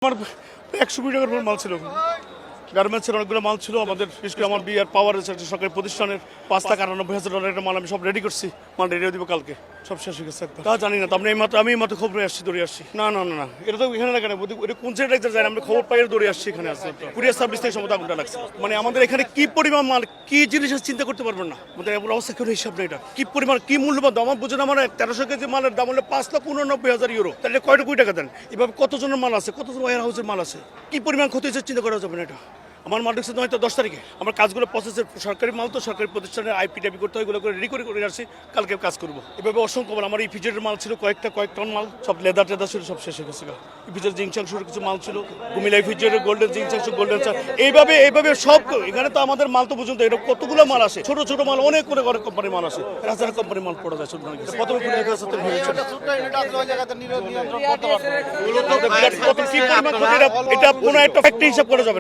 আমার 100 কোটি টাকার মাল ছিল, গার্মেন্টসের অনেকগুলো মাল ছিল আমাদের, বিশেষ করে আমার বিআর পাওয়ার সরকারি প্রতিষ্ঠানের $5,98,000 মাল আমি সব রেডি করছি, মাল রেডি দিব কালকে, সব শেষ হয়ে গেছে একদম। তা জানি না, আমি মাত্র খবর আসছি, দৌড়ে আসছি। না না না না, এটা তো এখানে লাগে না, এটা কোন সাইড একটা যায়, আমরা খবর পাই দৌড়ে আসছি এখানে আসছে। কুরিয়ার সার্ভিস থেকে সময় আগুনটা লাগছে। মানে আমাদের এখানে কি পরিমাণ মাল, কি জিনিস চিন্তা করতে পারবেন না, আমাদের এমন অবস্থা কেউ হিসাব নেই। এটা কি পরিমাণ, কি মূল্যবান দাম আমার বুঝেন। আমার 1300 কেজি মালের দাম হলো €5,89,000, তাহলে কয়টা কোটি টাকা দেন? এভাবে কতজনের মাল আছে, কতজন ওয়ার হাউসের মাল আছে, কি পরিমাণ ক্ষতি হচ্ছে চিন্তা করা যাবে না। এটা আমার মাল ঢুকছে হয়তো 10 তারিখে, আমার কাজগুলো প্রসেসের, সরকারি মাল তো সরকারি প্রতিষ্ঠানের আইপি করতে হয়, এগুলো করে রেডি করে আসছি, কালকে কাজ করবো। এভাবে অসংখ্য মাল, আমার ইপিজেডের মাল ছিল কয়েক টন মাল, সব লেদার ছিল, সব শেষ হয়ে গেছে। ইপিজেড জিংচাংশুর কিছু মাল ছিল, কুমিল্লা ইপিজেডের গোল্ডেন জিংচাংশু, গোল্ডেন চা, এইভাবে সব। এখানে তো আমাদের মাল তো পর্যন্ত এটা কতগুলো মাল আসে, ছোট মাল অনেক করে কোম্পানির মাল আসে, হাজার কোম্পানির মাল পড়া যায়। এটা কোনো একটা ফ্যাক্টরি হিসাব করা যাবে না।